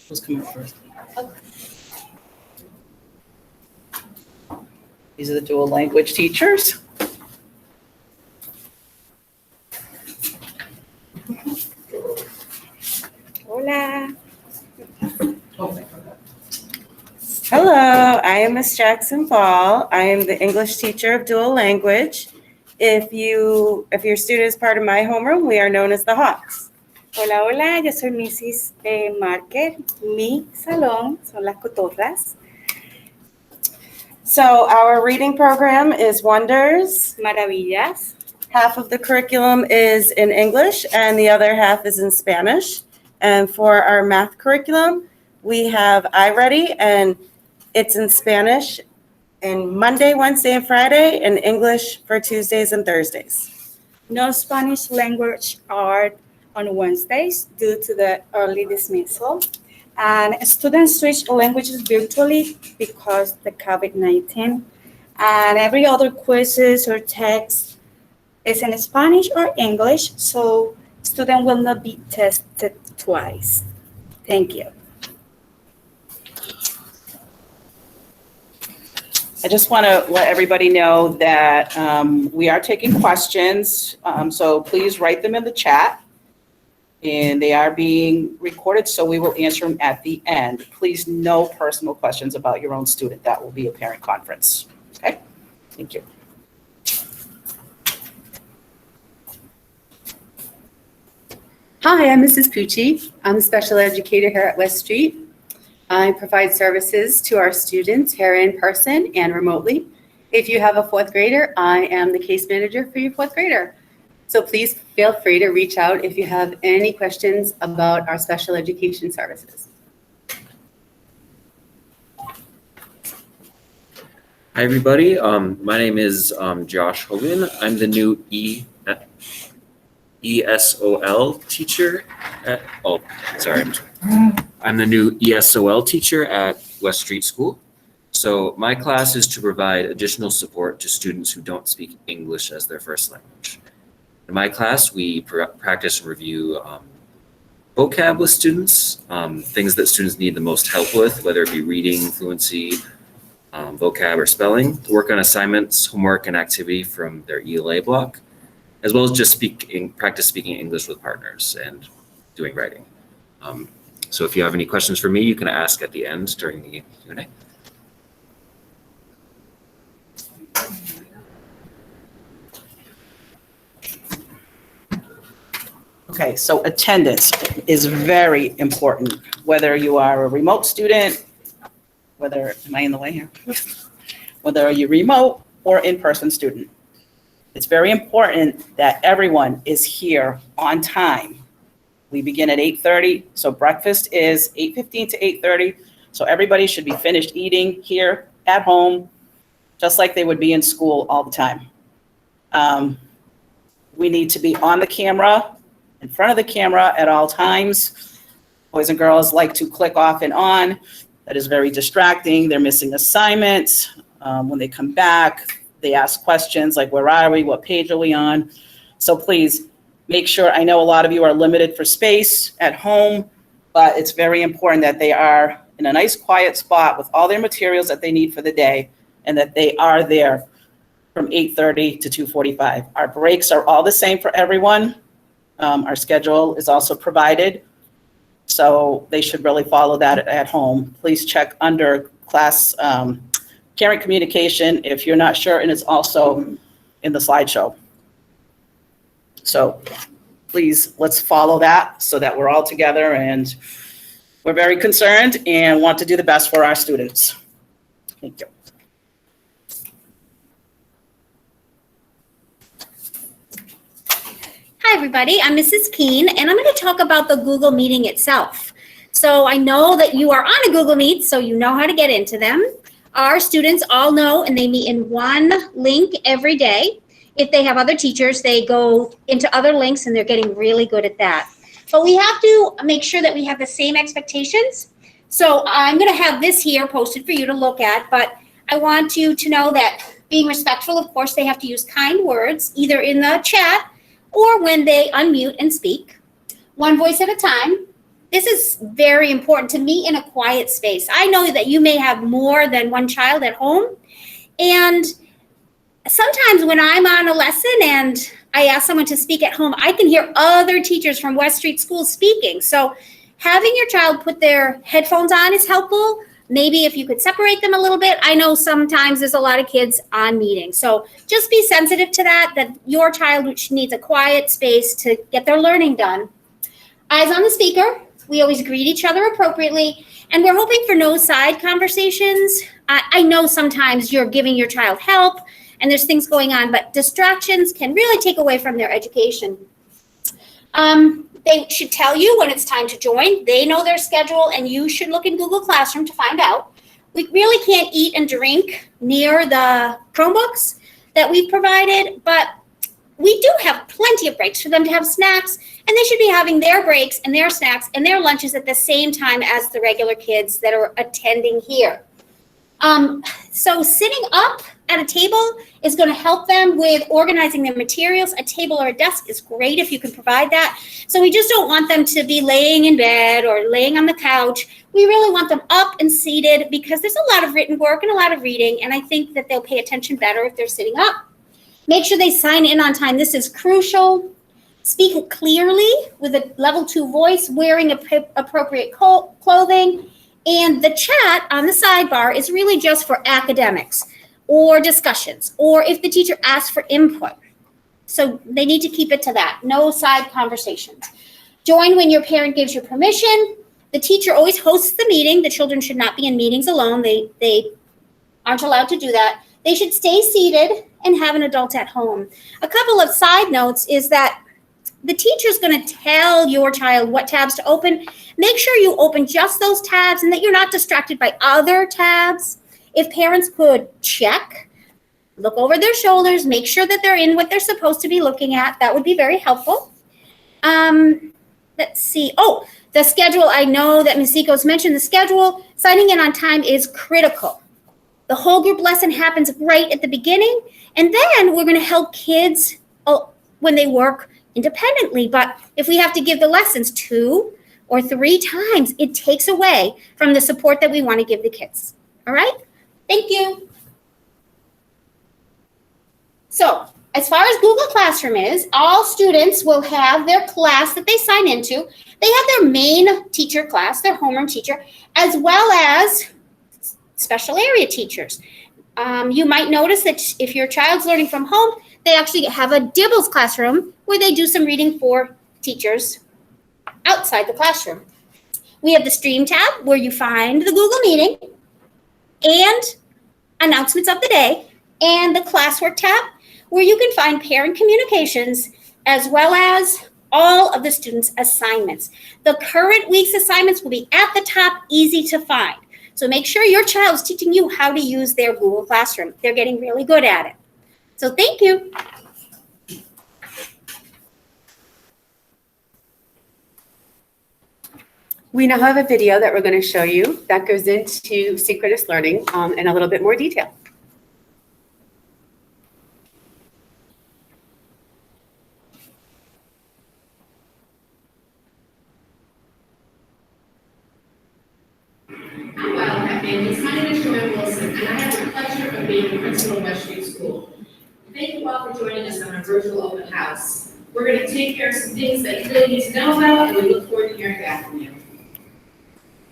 Who's coming first? These are the dual language teachers. Hola. Hello, I am Miss Jackson Ball. I am the English teacher of dual language. If your student is part of my homeroom, we are known as the Hawks. Hola, hola, yo soy Mrs. Market. Mi salón son las cotorras. So our reading program is Wonders, Maravillas. Half of the curriculum is in English and the other half is in Spanish. And for our math curriculum, we have iReady, and it's in Spanish and Monday, Wednesday, and Friday, and English for Tuesdays and Thursdays. No Spanish language art on Wednesdays due to the early dismissal. And students switch languages virtually because the COVID-19. And every other quizzes or text is in Spanish or English, so student will not be tested twice. Thank you. I just want to let everybody know that we are taking questions, so please write them in the chat. And they are being recorded, so we will answer them at the end. Please, no personal questions about your own student. That will be a parent conference. Okay? Thank you. Hi, I'm Mrs. Pucci. I'm a special educator here at West Street. I provide services to our students here in person and remotely. If you have a fourth grader, I am the case manager for your fourth grader. So please feel free to reach out if you have any questions about our special education services. Hi, everybody. My name is Josh Hogan. I'm the new ESOL teacher at, I'm the new ESOL teacher at West Street School. So my class is to provide additional support to students who don't speak English as their first language. In my class, we practice and review vocab with students, things that students need the most help with, whether it be reading, fluency, vocab, or spelling, to work on assignments, homework, and activity from their ELA block, as well as just practice speaking English with partners and doing writing. So if you have any questions for me, you can ask at the end during the Q&A. Okay, so attendance is very important, whether you are a remote student, am I in the way here? Whether you're remote or in-person student. It's very important that everyone is here on time. We begin at 8:30, so breakfast is 8:15 to 8:30. So everybody should be finished eating here at home, just like they would be in school all the time. We need to be on the camera, in front of the camera at all times. Boys and girls like to click off and on. That is very distracting. They're missing assignments. When they come back, they ask questions like, where are we? What page are we on? So please make sure, I know a lot of you are limited for space at home, but it's very important that they are in a nice quiet spot with all their materials that they need for the day, and that they are there from 8:30 to 2:45. Our breaks are all the same for everyone. Our schedule is also provided, so they should really follow that at home. Please check under class parent communication if you're not sure, and it's also in the slideshow. So please, let's follow that so that we're all together, and we're very concerned and want to do the best for our students. Thank you. Hi, everybody. I'm Mrs. Keene, and I'm going to talk about the Google meeting itself. So I know that you are on a Google Meet, so you know how to get into them. Our students all know, and they meet in one link every day. If they have other teachers, they go into other links, and they're getting really good at that. But we have to make sure that we have the same expectations. So I'm going to have this here posted for you to look at, but I want you to know that being respectful, of course, they have to use kind words, either in the chat or when they unmute and speak. One voice at a time. This is very important to meet in a quiet space. I know that you may have more than one child at home, and sometimes when I'm on a lesson and I ask someone to speak at home, I can hear other teachers from West Street School speaking. So having your child put their headphones on is helpful. Maybe if you could separate them a little bit. I know sometimes there's a lot of kids on meetings. So just be sensitive to that your child needs a quiet space to get their learning done. Eyes on the speaker. We always greet each other appropriately. And we're hoping for no side conversations. I know sometimes you're giving your child help and there's things going on, but distractions can really take away from their education. They should tell you when it's time to join. They know their schedule, and you should look in Google Classroom to find out. We really can't eat and drink near the Chromebooks that we've provided, but we do have plenty of breaks for them to have snacks, and they should be having their breaks and their snacks and their lunches at the same time as the regular kids that are attending here. So sitting up at a table is going to help them with organizing their materials. A table or a desk is great if you can provide that. So we just don't want them to be laying in bed or laying on the couch. We really want them up and seated because there's a lot of written work and a lot of reading, and I think that they'll pay attention better if they're sitting up. Make sure they sign in on time. This is crucial. Speak clearly with a level 2 voice, wearing appropriate clothing. And the chat on the sidebar is really just for academics or discussions, or if the teacher asks for input. So they need to keep it to that. No side conversations. Join when your parent gives you permission. The teacher always hosts the meeting. The children should not be in meetings alone. They aren't allowed to do that. They should stay seated and have an adult at home. A couple of side notes is that the teacher's going to tell your child what tabs to open. Make sure you open just those tabs and that you're not distracted by other tabs. If parents could check, look over their shoulders, make sure that they're in what they're supposed to be looking at, that would be very helpful. Let's see. Oh, the schedule. I know that Ms. Zico's mentioned the schedule. Signing in on time is critical. The whole group lesson happens right at the beginning, and then we're going to help kids when they work independently. But if we have to give the lessons 2 or 3 times, it takes away from the support that we want to give the kids. All right? Thank you. So as far as Google Classroom is, all students will have their class that they sign into. They have their main teacher class, their homeroom teacher, as well as special area teachers. You might notice that if your child's learning from home, they actually have a Dibbles classroom where they do some reading for teachers outside the classroom. We have the Stream tab where you find the Google Meeting and announcements of the day, and the Classwork tab where you can find parent communications as well as all of the students' assignments. The current week's assignments will be at the top, easy to find. So make sure your child is teaching you how to use their Google Classroom. They're getting really good at it. So thank you. We now have a video that we're going to show you that goes into synchronous learning in a little bit more detail. My name is Joanne Wilson, and I have the pleasure of being the principal of West Street School. Thank you all for joining us on our virtual open house. We're going to take care of some things that you really need to know about, and we look forward to hearing back from you.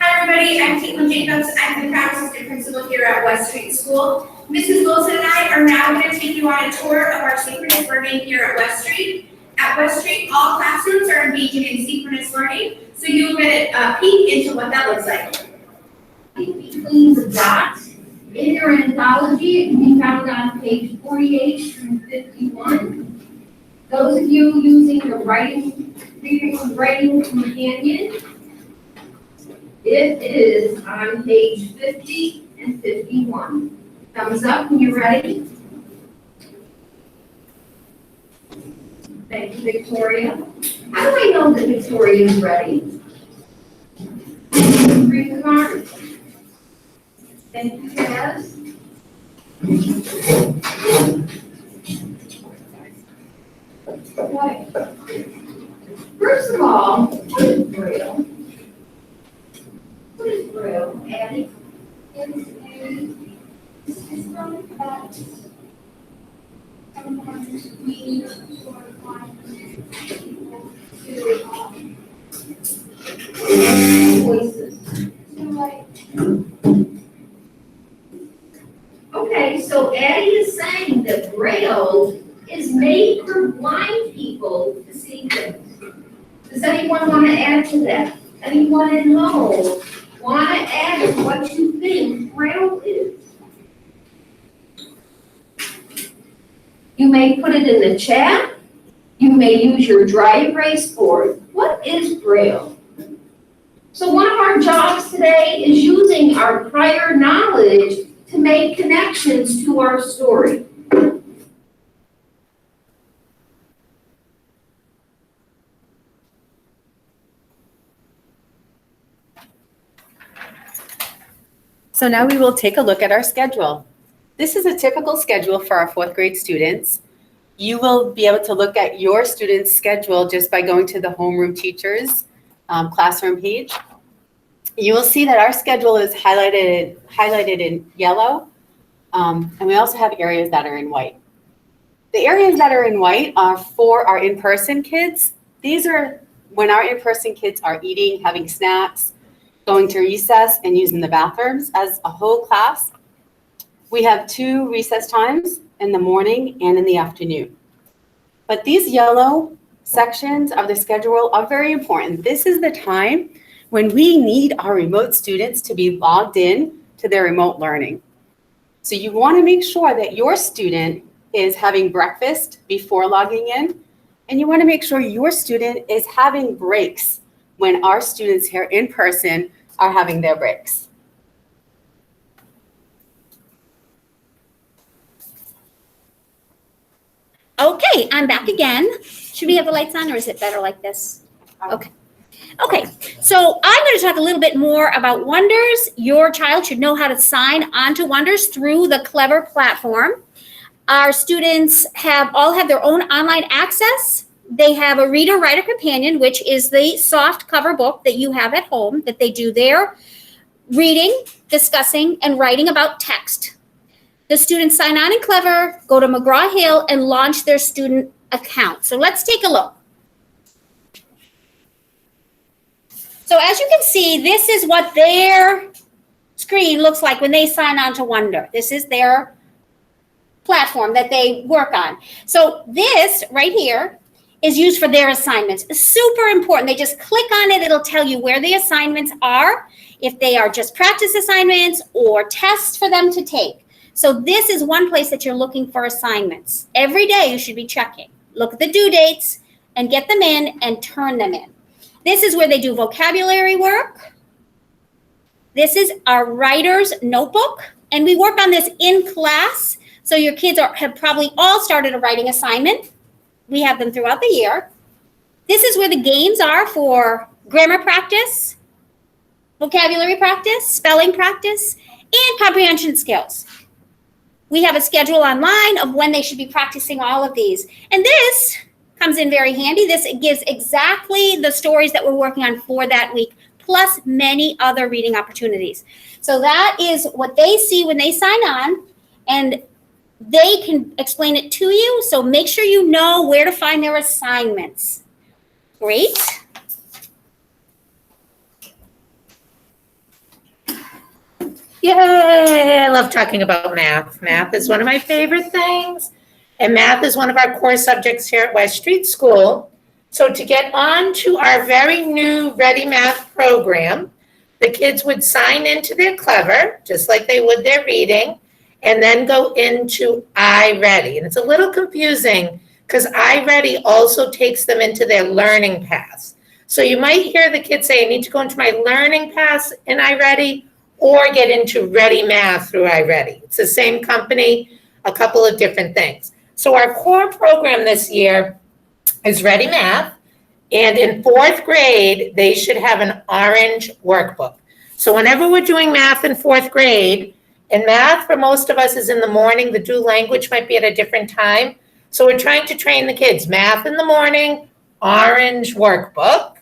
Hi everybody, I'm Caitlin Jacobs. I'm the proud assistant principal here at West Street School. Mrs. Wilson and I are now going to take you on a tour of our synchronous learning here at West Street. At West Street, all classrooms are engaging in synchronous learning, so you'll get a peek into what that looks like. Between the dots in your anthology, it can be found on page 48 through 51. Those of you using the reading companion, it is on page 50 and 51. Thumbs up when you're ready. Thank you, Victoria. How do I know that Victoria is ready? Bring the card. Thank you, Taz. Okay. First of all, what is Braille? Okay, so Addie is saying that Braille is made for blind people to see things. Does anyone want to add to that? Anyone in Lowell want to add what you think Braille is? You may put it in the chat. You may use your dry erase board. What is Braille? So one of our jobs today is using our prior knowledge to make connections to our story. So now we will take a look at our schedule. This is a typical schedule for our fourth grade students. You will be able to look at your student's schedule just by going to the homeroom teachers classroom page. You will see that our schedule is highlighted in yellow, and we also have areas that are in white. The areas that are in white are for our in-person kids. These are when our in-person kids are eating, having snacks, going to recess, and using the bathrooms as a whole class. We have 2 recess times in the morning and in the afternoon. But these yellow sections of the schedule are very important. This is the time when we need our remote students to be logged in to their remote learning. So you want to make sure that your student is having breakfast before logging in, and you want to make sure your student is having breaks when our students here in person are having their breaks. Okay, I'm back again. Should we have the lights on or is it better like this? Okay. Okay, so I'm going to talk a little bit more about Wonders. Your child should know how to sign onto Wonders through the Clever platform. Our students all have their own online access. They have a Reader Writer Companion, which is the soft cover book that you have at home that they do their reading, discussing, and writing about text. The students sign on in Clever, go to McGraw-Hill, and launch their student account. So let's take a look. So as you can see, this is what their screen looks like when they sign on to Wonder. This is their platform that they work on. So this right here is used for their assignments. It's super important. They just click on it. It'll tell you where the assignments are, if they are just practice assignments or tests for them to take. So this is one place that you're looking for assignments. Every day you should be checking. Look at the due dates and get them in and turn them in. This is where they do vocabulary work. This is our writer's notebook, and we work on this in class. So your kids have probably all started a writing assignment. We have them throughout the year. This is where the games are for grammar practice, vocabulary practice, spelling practice, and comprehension skills. We have a schedule online of when they should be practicing all of these. And this comes in very handy. This gives exactly the stories that we're working on for that week, plus many other reading opportunities. So that is what they see when they sign on, and they can explain it to you. So make sure you know where to find their assignments. Great. Yay! I love talking about math. Math is one of my favorite things. And math is one of our core subjects here at West Street School. So to get on to our very new Ready Math program, the kids would sign into their Clever, just like they would their reading, and then go into iReady. And it's a little confusing because iReady also takes them into their learning paths. So you might hear the kids say, I need to go into my learning paths in iReady or get into Ready Math through iReady. It's the same company, a couple of different things. So our core program this year is Ready Math, and in 4th grade, they should have an orange workbook. So whenever we're doing math in 4th grade, and math for most of us is in the morning, the due language might be at a different time. So we're trying to train the kids, math in the morning, orange workbook,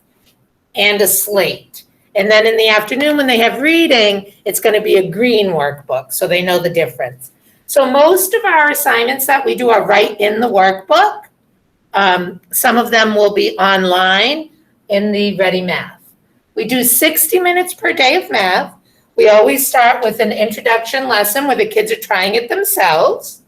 and a slate. And then in the afternoon when they have reading, it's going to be a green workbook, so they know the difference. So most of our assignments that we do are right in the workbook. Some of them will be online in the Ready Math. We do 60 minutes per day of math. We always start with an introduction lesson where the kids are trying it themselves.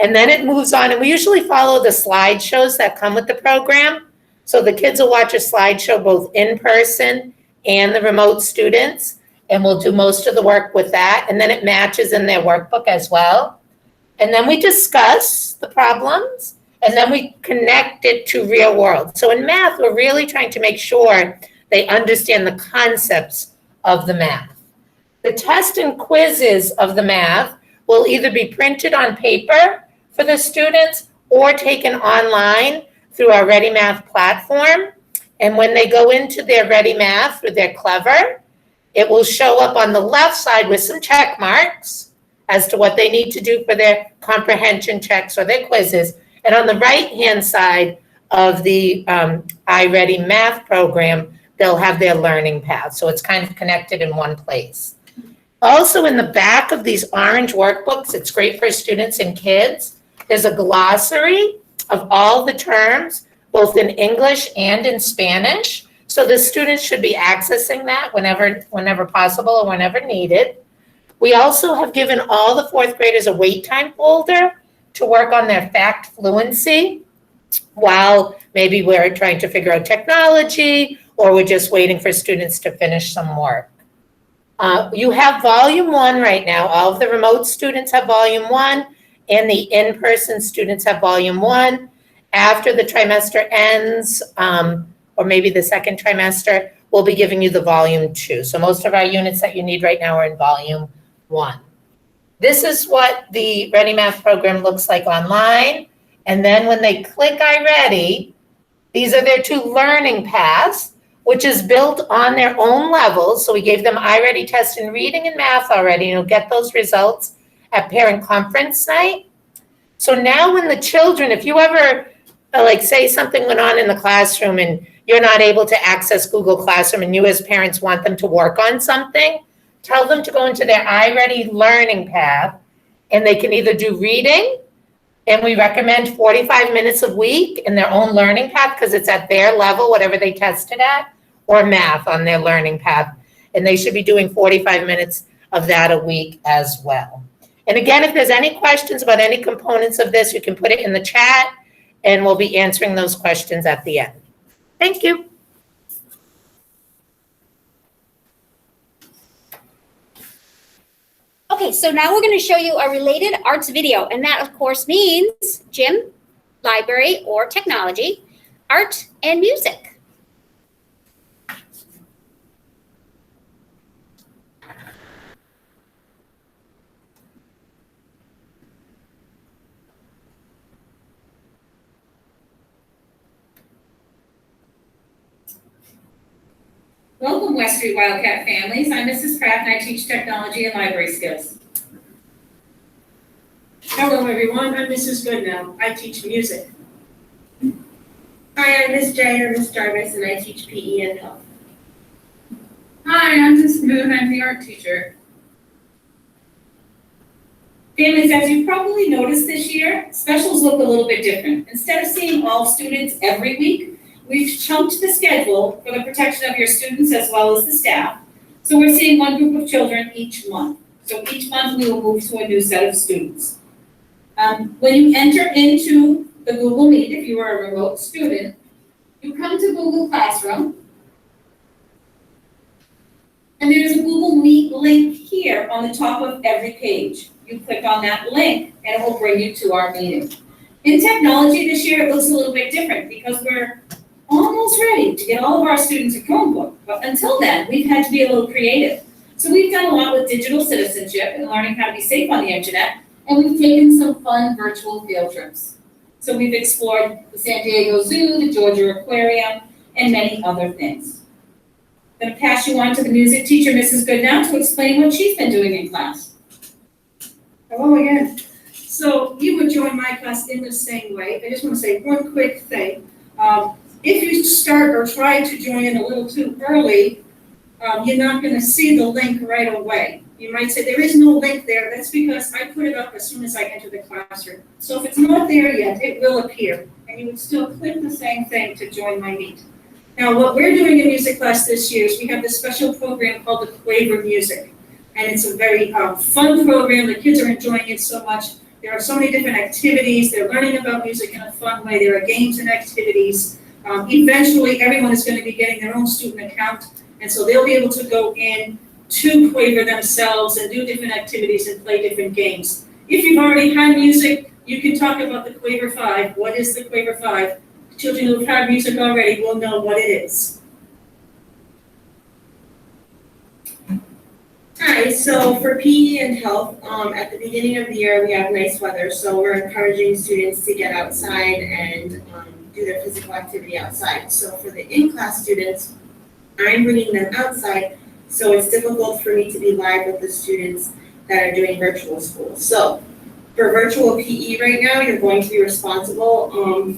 And then it moves on, and we usually follow the slideshows that come with the program. So the kids will watch a slideshow both in person and the remote students, and we'll do most of the work with that. And then it matches in their workbook as well. And then we discuss the problems, and then we connect it to real world. So in math, we're really trying to make sure they understand the concepts of the math. The test and quizzes of the math will either be printed on paper for the students or taken online through our Ready Math platform. And when they go into their Ready Math through their Clever, it will show up on the left side with some check marks as to what they need to do for their comprehension checks or their quizzes. And on the right-hand side of the iReady Math program, they'll have their learning path. So it's kind of connected in one place. Also, in the back of these orange workbooks, it's great for students and kids. There's a glossary of all the terms, both in English and in Spanish. So the students should be accessing that whenever possible or whenever needed. We also have given all the fourth graders a wait time folder to work on their fact fluency while maybe we're trying to figure out technology or we're just waiting for students to finish some work. You have volume 1 right now. All of the remote students have volume 1 and the in-person students have volume 1. After the trimester ends, or maybe the second trimester, we'll be giving you the volume 2. So most of our units that you need right now are in volume 1. This is what the Ready Math program looks like online. And then when they click iReady, these are their 2 learning paths, which is built on their own levels. So we gave them iReady test in reading and math already, and you'll get those results at parent conference night. So now when the children, if you ever, say something went on in the classroom and you're not able to access Google Classroom and you as parents want them to work on something, tell them to go into their iReady learning path, and they can either do reading, and we recommend 45 minutes a week in their own learning path because it's at their level, whatever they tested at, or math on their learning path. And they should be doing 45 minutes of that a week as well. And again, if there's any questions about any components of this, you can put it in the chat and we'll be answering those questions at the end. Thank you. Okay, so now we're going to show you a related arts video, and that, of course, means gym, library, or technology, art, and music. Welcome, West Street Wildcat families. I'm Mrs. Kraft, and I teach technology and library skills. Hello, everyone. I'm Mrs. Goodnow. I teach music. Hi, I'm Miss J or Miss Jarvis, and I teach PE and health. Hi, I'm Miss Moon. I'm the art teacher. Families, as you probably noticed this year, specials look a little bit different. Instead of seeing all students every week, we've chunked the schedule for the protection of your students as well as the staff. So we're seeing one group of children each month. So each month we will move to a new set of students. When you enter into the Google Meet, if you are a remote student, you come to Google Classroom. And there's a Google Meet link here on the top of every page. You click on that link and it will bring you to our meeting. In technology this year, it looks a little bit different because we're almost ready to get all of our students a Chromebook. But until then, we've had to be a little creative. So we've done a lot with digital citizenship and learning how to be safe on the internet, and we've taken some fun virtual field trips. So we've explored the San Diego Zoo, the Georgia Aquarium, and many other things. I'm going to pass you on to the music teacher, Mrs. Goodnow, to explain what she's been doing in class. Hello again. So you would join my class in the same way. I just want to say one quick thing. If you start or try to join in a little too early, you're not going to see the link right away. You might say, there is no link there. That's because I put it up as soon as I enter the classroom. So if it's not there yet, it will appear. and you would still click the same thing to join my meet. Now, what we're doing in music class this year is we have this special program called the Quaver Music. And it's a very fun program. The kids are enjoying it so much. There are so many different activities. They're learning about music in a fun way. There are games and activities. Eventually, everyone is going to be getting their own student account. And so they'll be able to go in to Quaver themselves and do different activities and play different games. If you've already had music, you can talk about the Quaver 5. What is the Quaver 5? Children who've had music already will know what it is. Hi, so for PE and health, at the beginning of the year, we have nice weather, so we're encouraging students to get outside and do their physical activity outside. So for the in-class students, I'm bringing them outside, so it's difficult for me to be live with the students that are doing virtual school. So for virtual PE right now, you're going to be responsible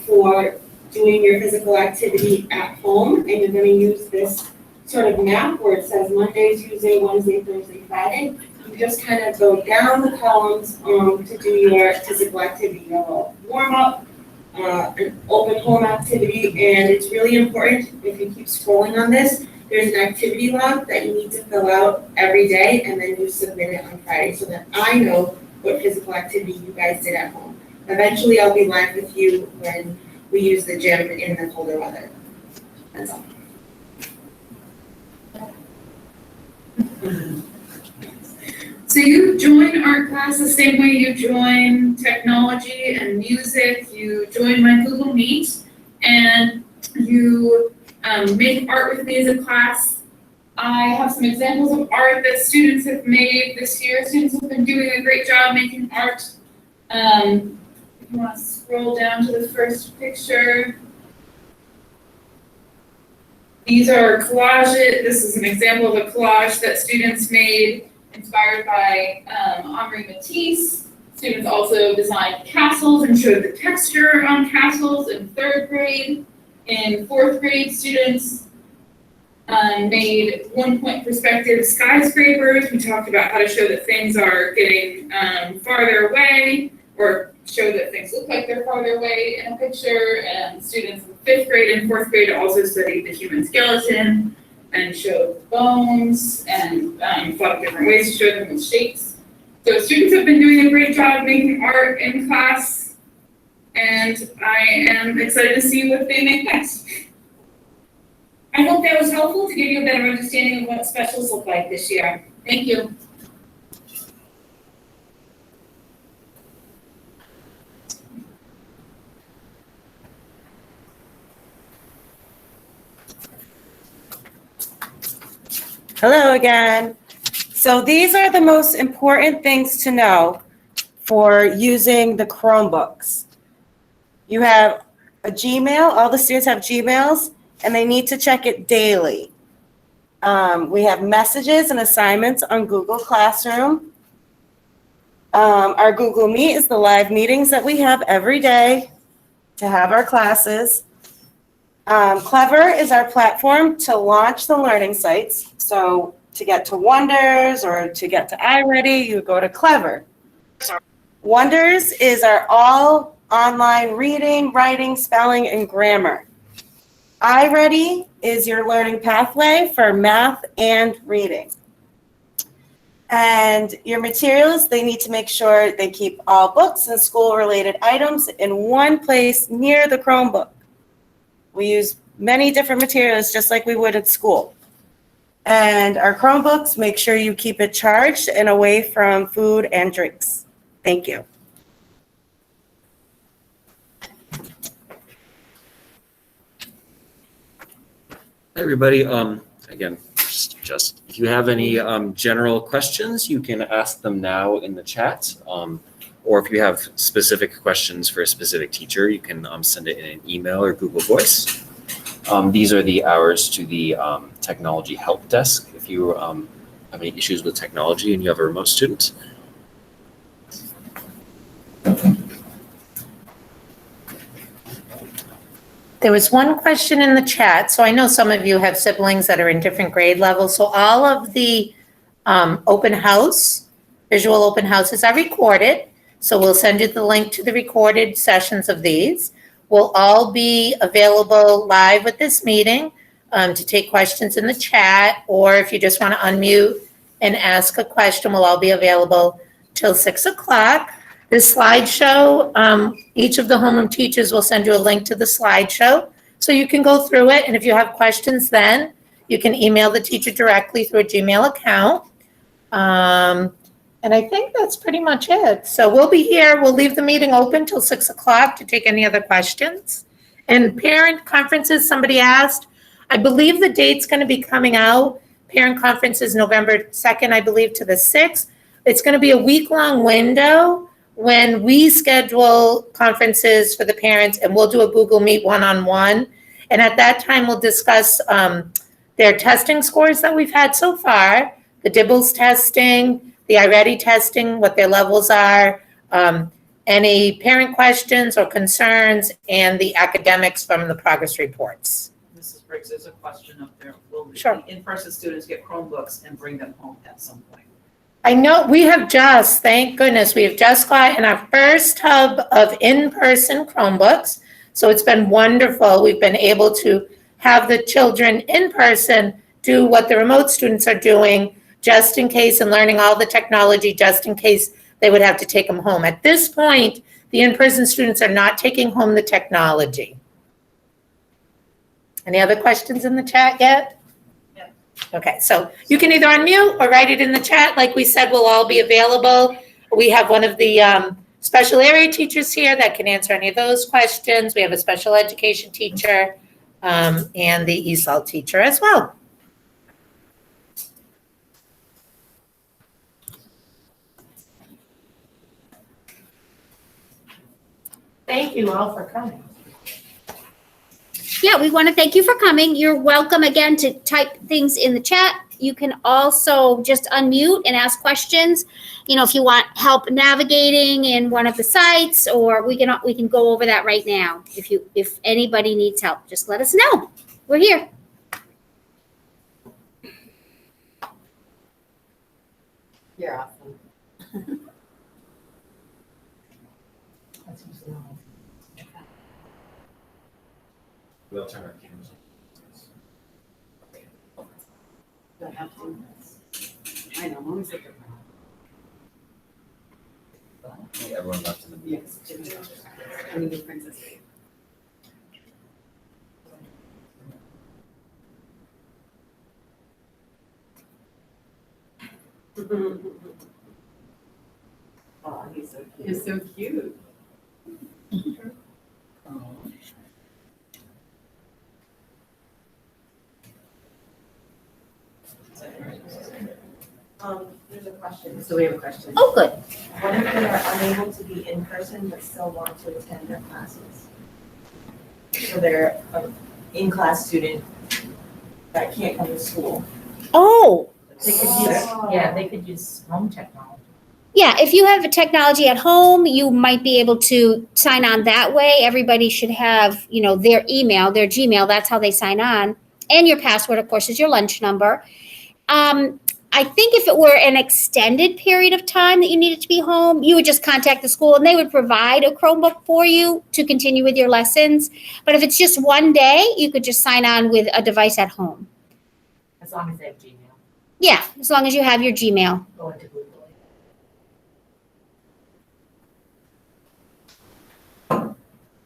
for doing your physical activity at home, and you're going to use this sort of map where it says Monday, Tuesday, Wednesday, Thursday, Friday. You just kind of go down the columns to do your physical activity. You have a warm-up, an open home activity, and it's really important, if you keep scrolling on this, there's an activity log that you need to fill out every day, and then you submit it on Friday so that I know what physical activity you guys did at home. Eventually, I'll be live with you when we use the gym in the colder weather. That's all. So you join art class the same way you join technology and music. You join my Google Meet and you make art with me as a class. I have some examples of art that students have made this year. Students have been doing a great job making art. If you want to scroll down to the first picture. These are collages. This is an example of a collage that students made inspired by Henri Matisse. Students also designed castles and showed the texture on castles in 3rd grade. In 4th grade, students made 1-point perspective skyscrapers. We talked about how to show that things are getting farther away, or show that things look like they're farther away in a picture. And students in 5th grade and 4th grade also studied the human skeleton and showed bones and thought of different ways to show them with shapes. So students have been doing a great job making art in class, and I am excited to see what they make next. I hope that was helpful to give you a better understanding of what specials look like this year. Thank you. Hello again. So these are the most important things to know for using the Chromebooks. You have a Gmail, all the students have Gmails, and they need to check it daily. We have messages and assignments on Google Classroom. Our Google Meet is the live meetings that we have every day to have our classes. Clever is our platform to launch the learning sites. So to get to Wonders or to get to iReady, you go to Clever. Wonders is our all online reading, writing, spelling, and grammar. iReady is your learning pathway for math and reading. And your materials, they need to make sure they keep all books and school-related items in one place near the Chromebook. We use many different materials just like we would at school. And our Chromebooks, make sure you keep it charged and away from food and drinks. Thank you. Hi, everybody. Again, just if you have any general questions, you can ask them now in the chat. Or if you have specific questions for a specific teacher, you can send it in an email or Google Voice. These are the hours to the technology help desk if you have any issues with technology and you have a remote student. There was one question in the chat. So I know some of you have siblings that are in different grade levels. So all of the open house, visual open houses are recorded. So we'll send you the link to the recorded sessions of these. will all be available live with this meeting to take questions in the chat, or if you just want to unmute and ask a question, we'll all be available till 6 o'clock. This slideshow, each of the homeroom teachers will send you a link to the slideshow so you can go through it. And if you have questions then, you can email the teacher directly through a Gmail account. And I think that's pretty much it. So we'll be here. We'll leave the meeting open till 6 o'clock to take any other questions. And parent conferences, somebody asked, I believe the date's going to be coming out. Parent conference is November 2nd, I believe, to the 6th. It's going to be a week-long window when we schedule conferences for the parents, and we'll do a Google Meet one-on-one. And at that time, we'll discuss their testing scores that we've had so far, the DIBELS testing, the iReady testing, what their levels are, any parent questions or concerns, and the academics from the progress reports. Mrs. Briggs, there's a question up there. Will the Sure. in-person students get Chromebooks and bring them home at some point? I know we have just, thank goodness, we have just gotten our first hub of in-person Chromebooks. So it's been wonderful. We've been able to have the children in person do what the remote students are doing, just in case, and learning all the technology just in case they would have to take them home. At this point, the in-person students are not taking home the technology. Any other questions in the chat yet? Yeah. Okay, so you can either unmute or write it in the chat. Like we said, we'll all be available. We have one of the special area teachers here that can answer any of those questions. We have a special education teacher and the ESOL teacher as well. Thank you all for coming. Yeah, we want to thank you for coming. You're welcome again to type things in the chat. You can also just unmute and ask questions. You know, if you want help navigating in one of the sites, or we can go over that right now. If anybody needs help, just let us know. We're here. You're awesome. We'll turn our cameras on. I know, let me see. Everyone left in the meeting. Yes. I need to princess. Oh, he's so cute. He's so cute. There's a question. So we have a question. Oh, good. What if they are unable to be in person but still want to attend their classes? So they're an in-class student that can't come to school. Oh, They could use, Yeah, they could use home technology. yeah. If you have a technology at home, you might be able to sign on that way. Everybody should have, you know, their email, their Gmail. That's how they sign on. And your password, of course, is your lunch number. I think if it were an extended period of time that you needed to be home, you would just contact the school and they would provide a Chromebook for you to continue with your lessons. But if it's just one day, you could just sign on with a device at home. As long as they have Gmail. Yeah, as long as you have your Gmail. Go into Google.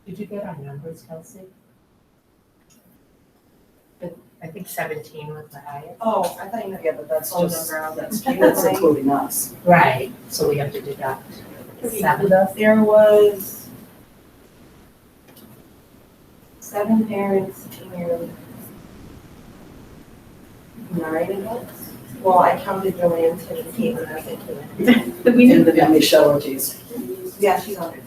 Did you get our numbers, Kelsey? I think 17 was the highest. oh, I thought you meant, yeah, but that's Oh, just, that's That's including us. Right, so we have to deduct 7. There was 7 parents and 9 adults. Well, I counted Joanne, Tim, and Caitlin as a kid. We did the family show, geez. Yeah, she's on it.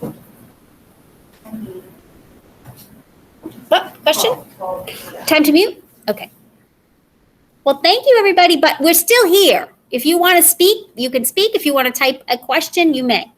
What, question? 12, yeah. Time to mute? Okay. Well, thank you, everybody, but we're still here. If you want to speak, you can speak. If you want to type a question, you may.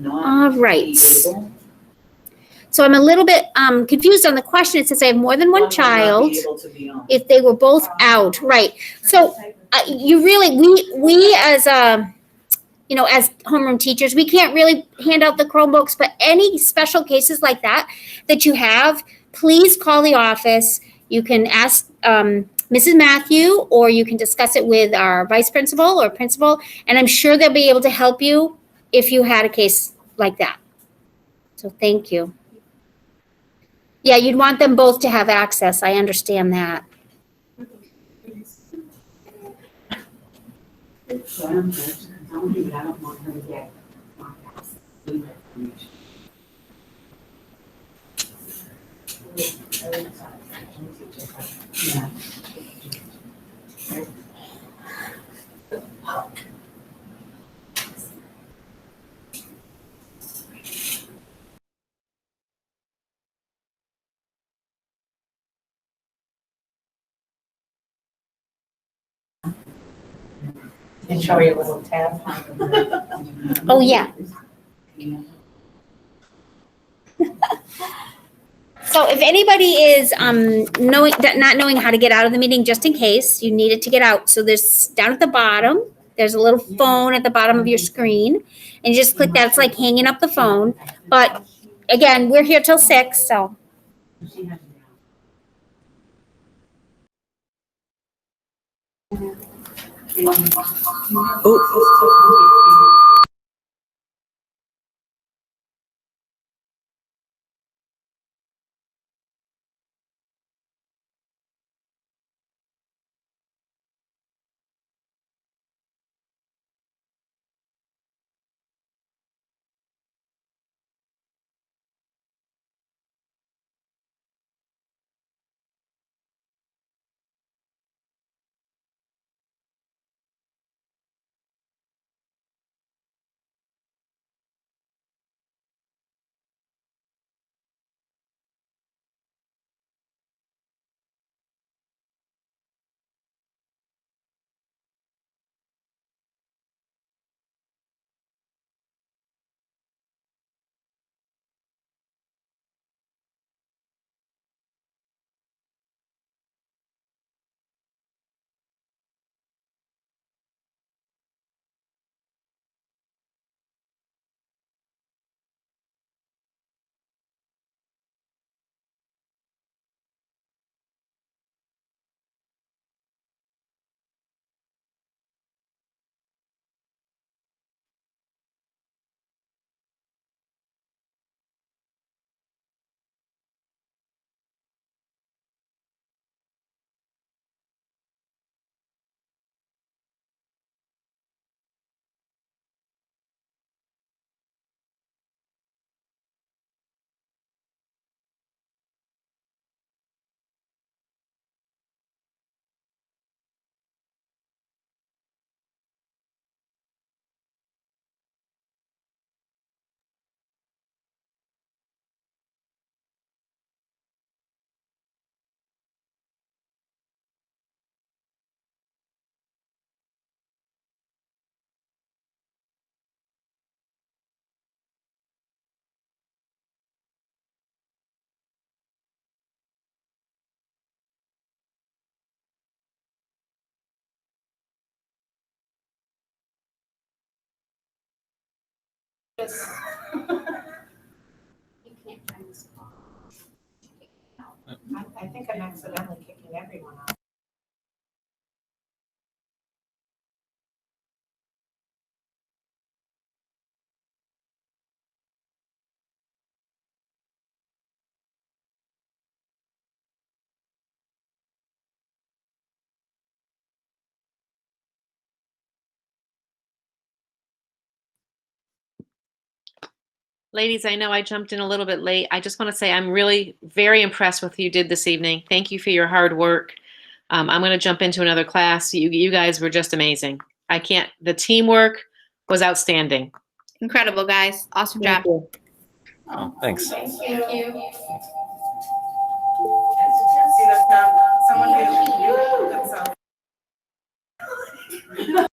All right. So I'm a little bit confused on the question. It says I have more than one child. If they were both out, right? So you really, we as as homeroom teachers, we can't really hand out the Chromebooks. But any special cases like that you have, please call the office. You can ask Mrs. Matthew, or you can discuss it with our vice principal or principal, and I'm sure they'll be able to help you if you had a case like that. So thank you. Yeah, you'd want them both to have access. I understand that. And show you a little tab. Oh, yeah. So if anybody is not knowing how to get out of the meeting, just in case you needed to get out, so there's down at the bottom, there's a little phone at the bottom of your screen, and you just click that. It's like hanging up the phone. But again, we're here till 6, so. I think I'm accidentally kicking everyone out. Ladies, I know I jumped in a little bit late. I just want to say I'm really very impressed with what you did this evening. Thank you for your hard work. I'm going to jump into another class. You guys were just amazing. The teamwork was outstanding. Incredible, guys. Awesome Thank job. you. Oh, thanks. Thank you. Someone